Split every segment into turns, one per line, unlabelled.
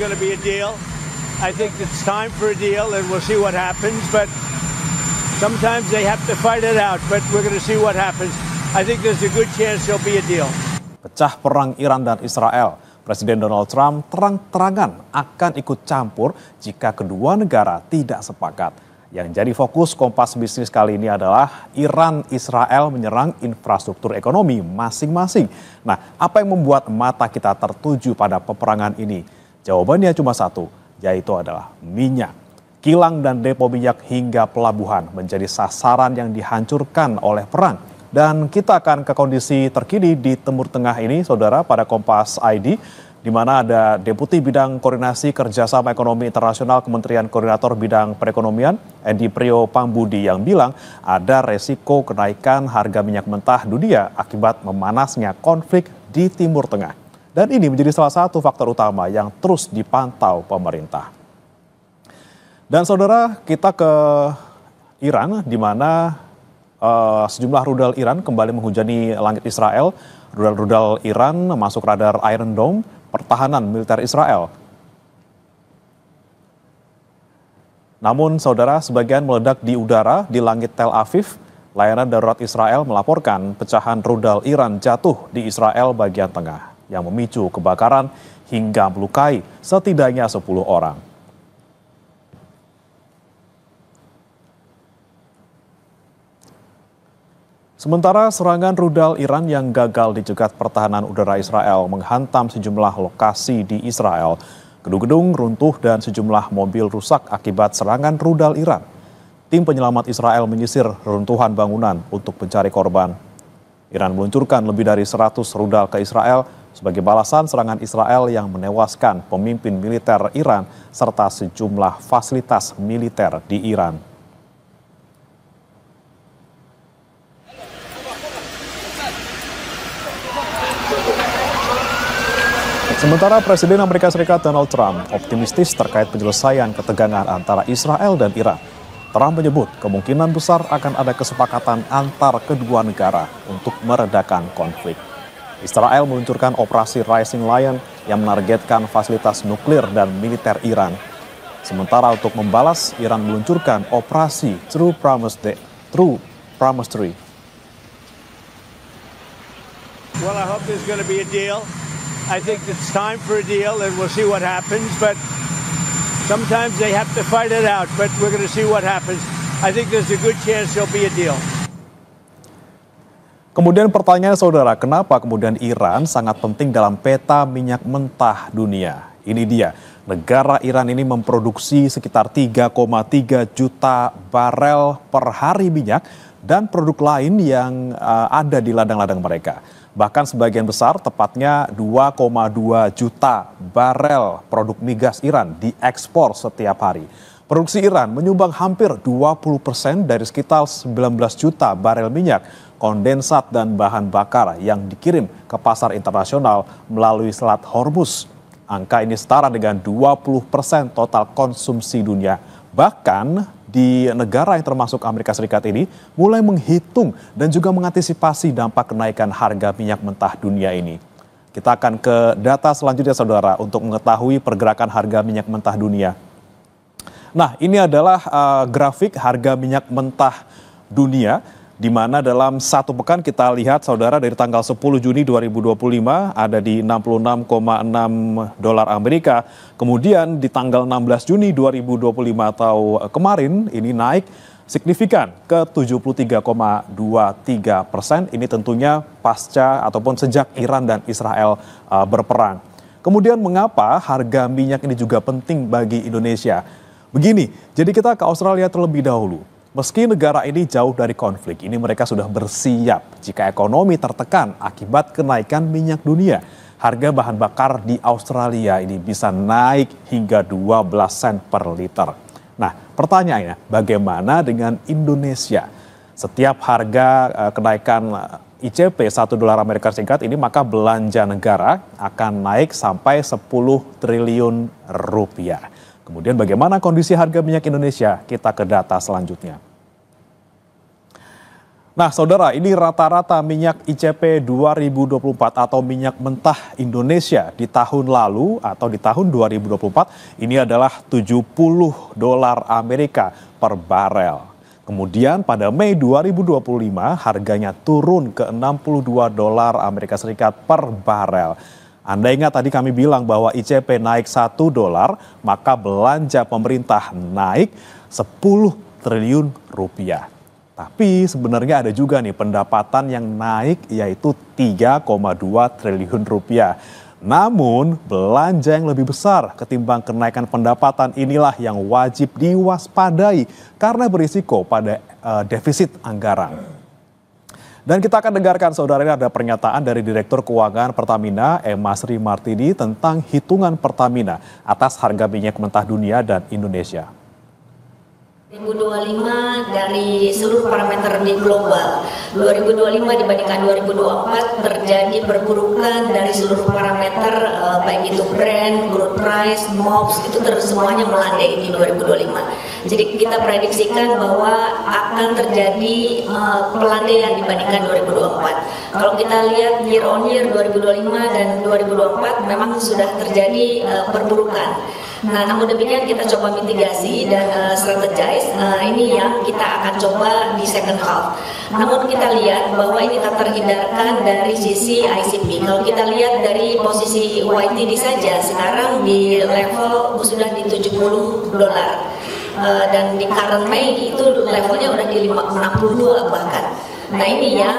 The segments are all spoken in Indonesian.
going to be a deal. I think it's time for a deal, and we'll see what happens. But sometimes they have to fight it out. But we're going to see what happens. I think there's a good chance there'll be a deal.
Pecah perang Iran dan Israel. Presiden Donald Trump terang-terangan akan ikut campur jika kedua negara tidak sepakat. Yang jadi fokus Kompas Bisnis kali ini adalah Iran-Israel menyerang infrastruktur ekonomi masing-masing. Nah, apa yang membuat mata kita tertuju pada peperangan ini? Jawabannya cuma satu, yaitu adalah minyak. Kilang dan depo minyak hingga pelabuhan menjadi sasaran yang dihancurkan oleh perang. Dan kita akan ke kondisi terkini di Timur Tengah ini, saudara, pada Kompas ID, di mana ada Deputi Bidang Koordinasi Kerjasama Ekonomi Internasional Kementerian Koordinator Bidang Perekonomian, Edi Priyo Pambudi, yang bilang ada resiko kenaikan harga minyak mentah dunia akibat memanasnya konflik di Timur Tengah. Dan ini menjadi salah satu faktor utama yang terus dipantau pemerintah. Dan saudara, kita ke Iran, di mana sejumlah rudal Iran kembali menghujani langit Israel. Rudal-rudal Iran masuk radar Iron Dome, pertahanan militer Israel. Namun saudara, sebagian meledak di udara di langit Tel Aviv. Layanan darurat Israel melaporkan pecahan rudal Iran jatuh di Israel bagian tengah yang memicu kebakaran hingga melukai setidaknya 10 orang. Sementara serangan rudal Iran yang gagal dicegat pertahanan udara Israel menghantam sejumlah lokasi di Israel. Gedung-gedung runtuh dan sejumlah mobil rusak akibat serangan rudal Iran. Tim penyelamat Israel menyisir reruntuhan bangunan untuk mencari korban. Iran meluncurkan lebih dari 100 rudal ke Israel sebagai balasan serangan Israel yang menewaskan pemimpin militer Iran serta sejumlah fasilitas militer di Iran. Sementara Presiden Amerika Serikat Donald Trump optimistis terkait penyelesaian ketegangan antara Israel dan Iran. Trump menyebut kemungkinan besar akan ada kesepakatan antar kedua negara untuk meredakan konflik. Israel meluncurkan operasi Rising Lion yang menargetkan fasilitas nuklir dan militer Iran. Sementara untuk membalas, Iran meluncurkan operasi True Promise 3.
Well, I hope there's going to be a deal. I think it's time for a deal, and we'll see what happens. But sometimes they have to fight it out. But we're going to see what happens. I think there's a good chance there'll be a deal.
Kemudian pertanyaan saudara, kenapa kemudian Iran sangat penting dalam peta minyak mentah dunia? Ini dia, negara Iran ini memproduksi sekitar 3,3 juta barel per hari minyak dan produk lain yang ada di ladang-ladang mereka. Bahkan sebagian besar, tepatnya 2,2 juta barel produk migas Iran diekspor setiap hari. Produksi Iran menyumbang hampir 20% dari sekitar 19 juta barel minyak, kondensat dan bahan bakar yang dikirim ke pasar internasional melalui Selat Hormuz. Angka ini setara dengan 20% total konsumsi dunia. Bahkan di negara yang termasuk Amerika Serikat ini mulai menghitung dan juga mengantisipasi dampak kenaikan harga minyak mentah dunia ini. Kita akan ke data selanjutnya saudara untuk mengetahui pergerakan harga minyak mentah dunia. Nah, ini adalah grafik harga minyak mentah dunia, di mana dalam satu pekan kita lihat saudara dari tanggal 10 Juni 2025 ada di 66,6 dolar Amerika. Kemudian di tanggal 16 Juni 2025 atau kemarin ini naik signifikan ke 73,23%. Ini tentunya pasca ataupun sejak Iran dan Israel berperang. Kemudian mengapa harga minyak ini juga penting bagi Indonesia? Begini, jadi kita ke Australia terlebih dahulu. Meski negara ini jauh dari konflik, ini mereka sudah bersiap jika ekonomi tertekan akibat kenaikan minyak dunia. Harga bahan bakar di Australia ini bisa naik hingga 12 sen per liter. Nah, pertanyaannya, bagaimana dengan Indonesia? Setiap harga kenaikan ICP 1 dolar Amerika Serikat ini, maka belanja negara akan naik sampai 10 triliun rupiah. Kemudian bagaimana kondisi harga minyak Indonesia? Kita ke data selanjutnya. Nah, saudara, ini rata-rata minyak ICP 2024 atau minyak mentah Indonesia di tahun lalu atau di tahun 2024 ini adalah 70 dolar Amerika per barel. Kemudian pada Mei 2025 harganya turun ke 62 dolar Amerika Serikat per barel. Anda ingat tadi kami bilang bahwa ICP naik 1 dolar, maka belanja pemerintah naik 10 triliun rupiah. Tapi sebenarnya ada juga nih pendapatan yang naik yaitu 3,2 triliun rupiah. Namun belanja yang lebih besar ketimbang kenaikan pendapatan inilah yang wajib diwaspadai karena berisiko pada defisit anggaran. Dan kita akan dengarkan saudara, ini ada pernyataan dari Direktur Keuangan Pertamina Emma Sri Martini tentang hitungan Pertamina atas harga minyak mentah dunia dan Indonesia.
2025 dari seluruh parameter di global, 2025 dibandingkan 2024 terjadi perburukan dari seluruh parameter baik itu Brent, crude price, MOPS itu semuanya melandai di 2025. Jadi kita prediksikan bahwa akan terjadi pelandaian dibandingkan 2024. Kalau kita lihat year on year 2025 dan 2024 memang sudah terjadi perburukan. Nah, namun demikian kita coba mitigasi dan strategize. Ini yang kita akan coba di second half. Namun kita lihat bahwa ini tak terhindarkan dari sisi ICP. Kalau kita lihat dari posisi YTD saja, sekarang di level sudah di 70 dolar. Dan di current Mei itu levelnya udah di 62 bahkan. Nah ini yang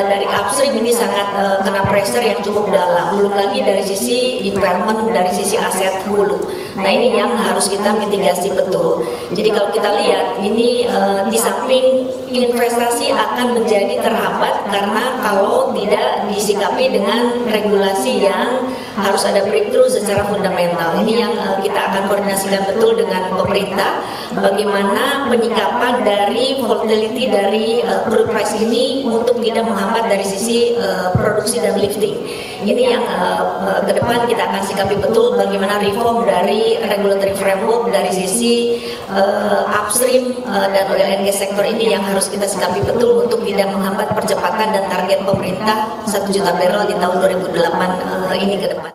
dari upstream ini sangat kena pressure yang cukup dalam. Belum lagi dari sisi impairment, dari sisi aset hulu. Nah ini yang harus kita mitigasi betul. Jadi kalau kita lihat ini di samping investasi akan menjadi terhambat karena kalau tidak disikapi dengan regulasi yang harus ada breakthrough secara fundamental. Ini yang kita akan koordinasikan betul dengan pemerintah. Bagaimana penyikapan dari volatility dari crude price ini untuk tidak menghambat dari sisi produksi dan lifting. Ini yang ke depan kita akan sikapi betul bagaimana reform dari regulatory framework dari sisi upstream dan oil and gas sektor ini yang harus kita sikapi betul untuk tidak menghambat percepatan dan target pemerintah 1 juta barrel di tahun 2008 ini ke depan.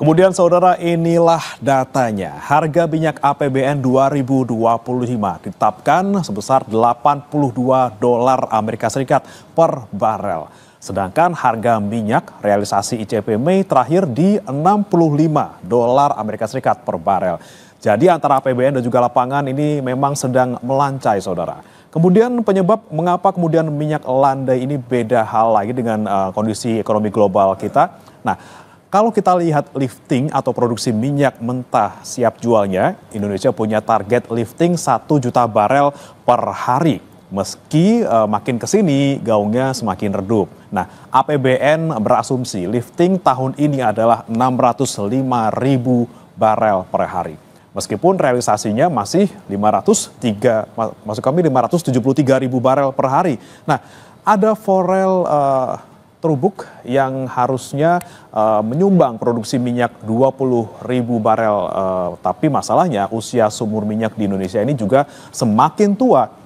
Kemudian saudara, inilah datanya. Harga minyak APBN 2025 ditetapkan sebesar 82 dolar Amerika Serikat per barel. Sedangkan harga minyak realisasi ICP Mei terakhir di 65 dolar Amerika Serikat per barel. Jadi antara APBN dan juga lapangan ini memang sedang melancai saudara. Kemudian penyebab mengapa kemudian minyak landai ini beda hal lagi dengan kondisi ekonomi global kita. Nah, kalau kita lihat lifting atau produksi minyak mentah siap jualnya, Indonesia punya target lifting 1 juta barel per hari. Meski makin ke sini gaungnya semakin redup. Nah, APBN berasumsi lifting tahun ini adalah 605.000 barel per hari. Meskipun realisasinya masih 573.000 barel per hari. Nah, ada Forel Trubuk yang harusnya menyumbang produksi minyak 20.000 barel. Tapi masalahnya usia sumur minyak di Indonesia ini juga semakin tua.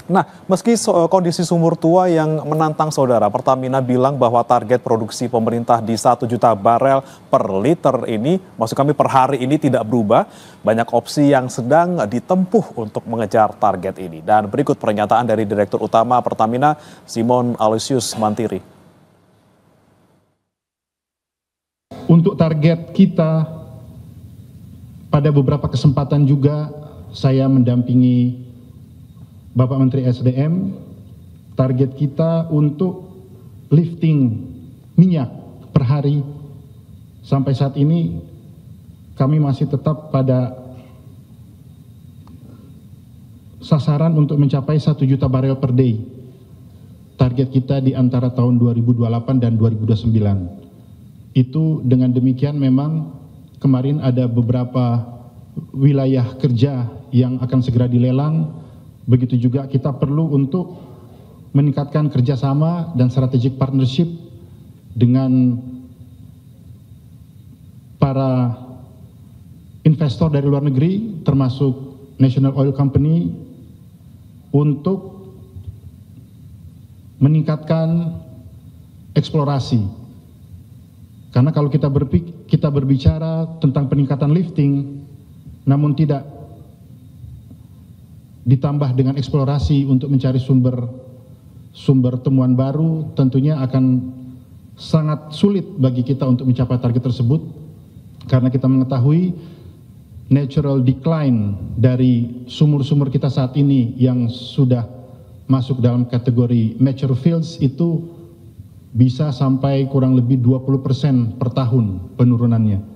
Nah, meski kondisi sumur tua yang menantang saudara, Pertamina bilang bahwa target produksi pemerintah di 1 juta barel per liter ini, maksud kami per hari ini tidak berubah. Banyak opsi yang sedang ditempuh untuk mengejar target ini. Dan berikut pernyataan dari Direktur Utama Pertamina, Simon Aloysius Mantiri.
Untuk target kita, pada beberapa kesempatan juga saya mendampingi Bapak Menteri SDM, target kita untuk lifting minyak per hari sampai saat ini kami masih tetap pada sasaran untuk mencapai 1 juta barel per day. Target kita di antara tahun 2028 dan 2029. Itu dengan demikian memang kemarin ada beberapa wilayah kerja yang akan segera dilelang. Begitu juga kita perlu untuk meningkatkan kerjasama dan strategic partnership dengan para investor dari luar negeri termasuk National Oil Company untuk meningkatkan eksplorasi. Karena kalau kita berbicara tentang peningkatan lifting, namun tidak ditambah dengan eksplorasi untuk mencari sumber temuan baru, tentunya akan sangat sulit bagi kita untuk mencapai target tersebut, karena kita mengetahui natural decline dari sumur-sumur kita saat ini yang sudah masuk dalam kategori mature fields itu bisa sampai kurang lebih 20% per tahun penurunannya.